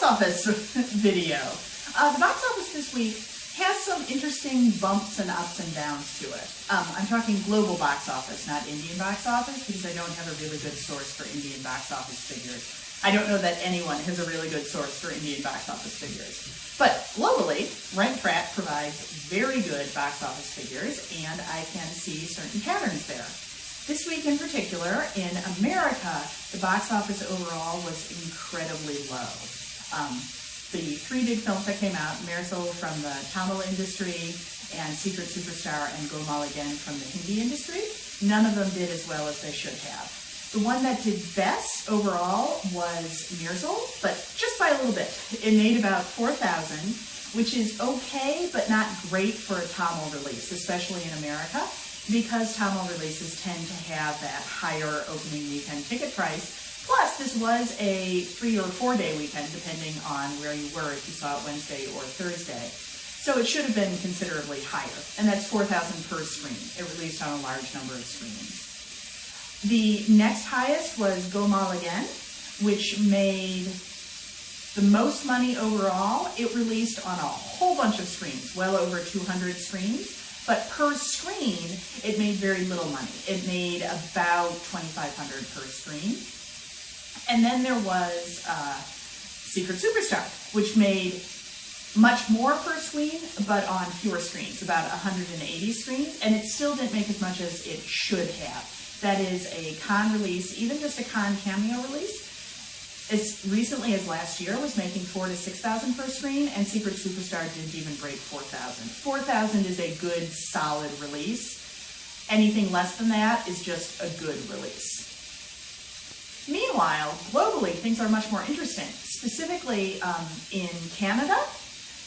office video. The box office this week has some interesting bumps and ups and downs to it. I'm talking global box office, not Indian box office, because I don't have a really good source for Indian box office figures. I don't know that anyone has a really good source for Indian box office figures. But globally, Rank Track provides very good box office figures, and I can see certain patterns there. This week in particular, in America, the box office overall was incredibly low. The three big films that came out, Mersal from the Tamil industry, and Secret Superstar and Golmaal again from the Hindi industry, none of them did as well as they should have. The one that did best overall was Mersal, but just by a little bit. It made about 4,000, which is okay, but not great for a Tamil release, especially in America, because Tamil releases tend to have that higher opening weekend ticket price. Plus, this was a 3 or 4 day weekend, depending on where you were, if you saw it Wednesday or Thursday. So it should have been considerably higher, and that's 4,000 per screen. It released on a large number of screens. The next highest was Golmaal again, which made the most money overall. It released on a whole bunch of screens, well over 200 screens, but per screen, it made very little money. It made about $2,500 per screen. And then there was Secret Superstar, which made much more per screen, but on fewer screens, about 180 screens, and it still didn't make as much as it should have. That is a con release, even just a con cameo release, as recently as last year was making 4,000 to 6,000 per screen, and Secret Superstar didn't even break 4,000. 4,000 is a good, solid release. Anything less than that is just a good release. Meanwhile, globally, things are much more interesting. Specifically, in Canada,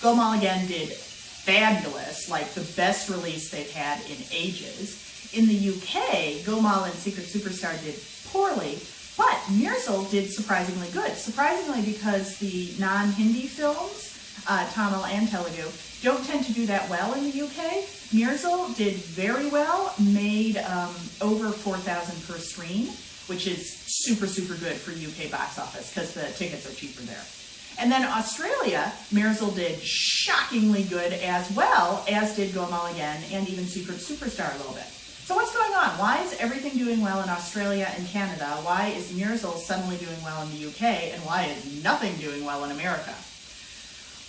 Golmaal again did fabulous, like the best release they've had in ages. In the UK, Golmaal and Secret Superstar did poorly, but Mersal did surprisingly good. Surprisingly, because the non-Hindi films, Tamil and Telugu, don't tend to do that well in the UK. Mersal did very well, made over 4,000 per screen, which is super, super good for UK box office because the tickets are cheaper there. And then Australia, Mersal did shockingly good as well, as did Golmaal again, and even Secret Superstar a little bit. So what's going on? Why is everything doing well in Australia and Canada? Why is Mersal suddenly doing well in the UK? And why is nothing doing well in America?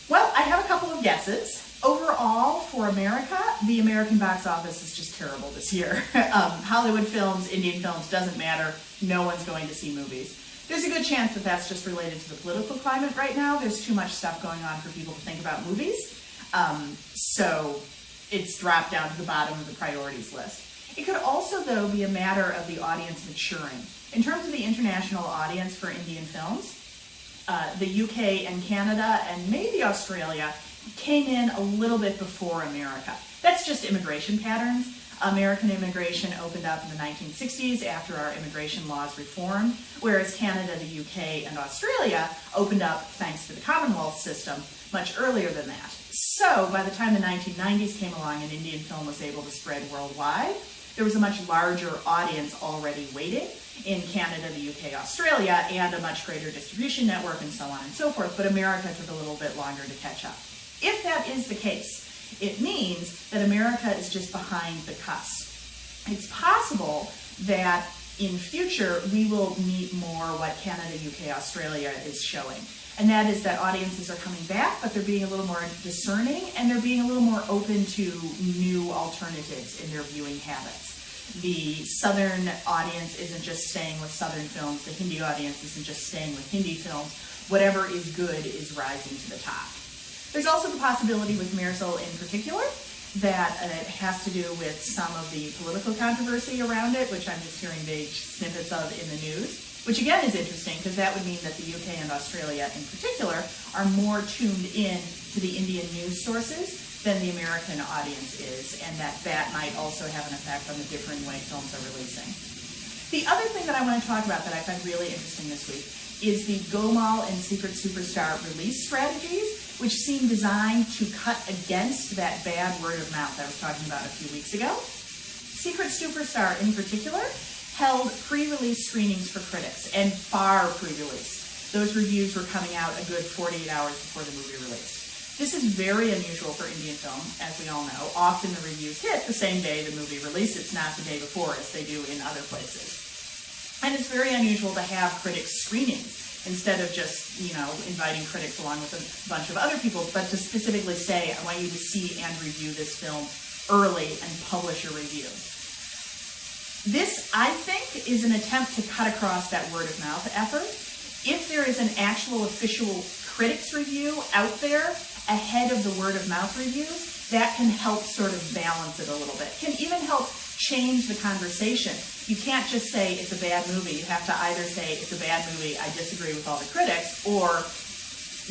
Well, I have a couple of guesses. Overall, for America, the American box office is just terrible this year. Hollywood films, Indian films, doesn't matter. No one's going to see movies. There's a good chance that that's just related to the political climate right now. There's too much stuff going on for people to think about movies. So it's dropped down to the bottom of the priorities list. It could also, though, be a matter of the audience maturing. In terms of the international audience for Indian films, the UK and Canada and maybe Australia came in a little bit before America. That's just immigration patterns. American immigration opened up in the 1960s after our immigration laws reformed, whereas Canada, the UK, and Australia opened up thanks to the Commonwealth system much earlier than that. So by the time the 1990s came along and Indian film was able to spread worldwide, there was a much larger audience already waiting in Canada, the UK, Australia, and a much greater distribution network and so on and so forth, but America took a little bit longer to catch up. If that is the case, it means that America is just behind the cusp. It's possible that in future we will meet more what Canada, UK, Australia is showing. And that is that audiences are coming back, but they're being a little more discerning and they're being a little more open to new alternatives in their viewing habits. The Southern audience isn't just staying with Southern films. The Hindi audience isn't just staying with Hindi films. Whatever is good is rising to the top. There's also the possibility with Mersal in particular that it has to do with some of the political controversy around it, which I'm just hearing vague snippets of in the news, which again is interesting because that would mean that the UK and Australia in particular are more tuned in to the Indian news sources than the American audience is, and that might also have an effect on the differing way films are releasing. The other thing that I want to talk about that I find really interesting this week is the Golmaal and Secret Superstar release strategies, which seem designed to cut against that bad word of mouth I was talking about a few weeks ago. Secret Superstar in particular held pre-release screenings for critics, and far pre-release. those reviews were coming out a good 48 hours before the movie released. This is very unusual for Indian film, as we all know. Often the reviews hit the same day the movie releases, not the day before, as they do in other places. And it's very unusual to have critics screenings instead of just, inviting critics along with a bunch of other people, but to specifically say, I want you to see and review this film early and publish a review. This, I think, is an attempt to cut across that word-of-mouth effort. If there is an actual official critics review out there ahead of the word-of-mouth reviews, that can help sort of balance it a little bit. Can even help change the conversation. You can't just say it's a bad movie. You have to either say it's a bad movie, I disagree with all the critics, or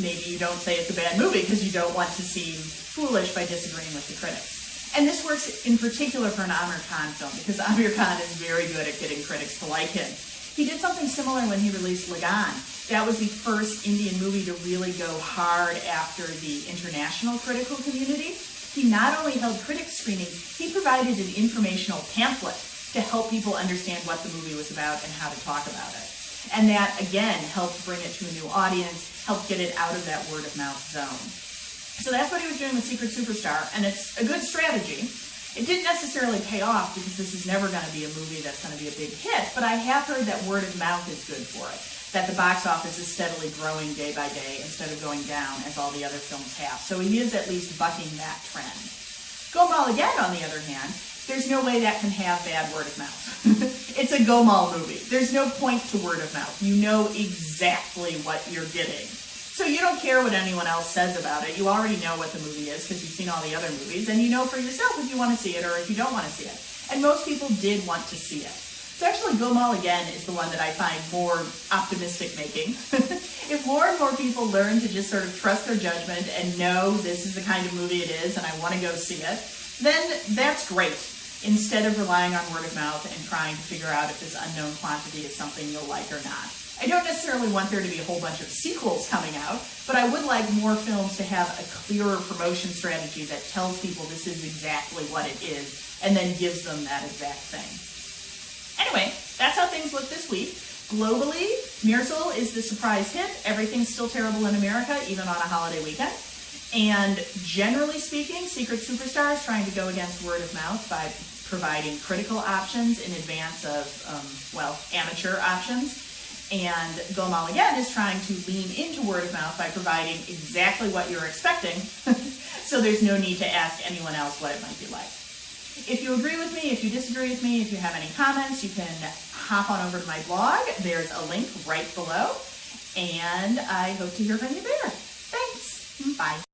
maybe you don't say it's a bad movie because you don't want to seem foolish by disagreeing with the critics. And this works in particular for an Amir Khan film, because Amir Khan is very good at getting critics to like him. He did something similar when he released Lagan. That was the first Indian movie to really go hard after the international critical community. He not only held critics screenings, he provided an informational pamphlet to help people understand what the movie was about and how to talk about it. And that, again, helped bring it to a new audience, helped get it out of that word-of-mouth zone. So that's what he was doing with Secret Superstar, and it's a good strategy. It didn't necessarily pay off because this is never going to be a movie that's going to be a big hit, but I have heard that word of mouth is good for it, that the box office is steadily growing day by day instead of going down as all the other films have. So he is at least bucking that trend. Golmaal again, on the other hand, there's no way that can have bad word of mouth. It's a Golmaal movie. There's no point to word of mouth. You know exactly what you're getting. So you don't care what anyone else says about it. You already know what the movie is because you've seen all the other movies, and you know for yourself if you want to see it or if you don't want to see it. And most people did want to see it. So actually, Golmaal again is the one that I find more optimistic making. If more and more people learn to just sort of trust their judgment and know this is the kind of movie it is and I want to go see it, then that's great. Instead of relying on word of mouth and trying to figure out if this unknown quantity is something you'll like or not. I don't necessarily want there to be a whole bunch of sequels coming out, but I would like more films to have a clearer promotion strategy that tells people this is exactly what it is and then gives them that exact thing. Anyway, that's how things look this week. Globally, Mersal is the surprise hit. Everything's still terrible in America, even on a holiday weekend. And generally speaking, Secret Superstar is trying to go against word of mouth by providing critical options in advance of, amateur options. And Golmaal again is trying to lean into word of mouth by providing exactly what you're expecting, so there's no need to ask anyone else what it might be like. If you agree with me, if you disagree with me, if you have any comments, you can hop on over to my blog. There's a link right below, and I hope to hear from you there. Thanks. Bye.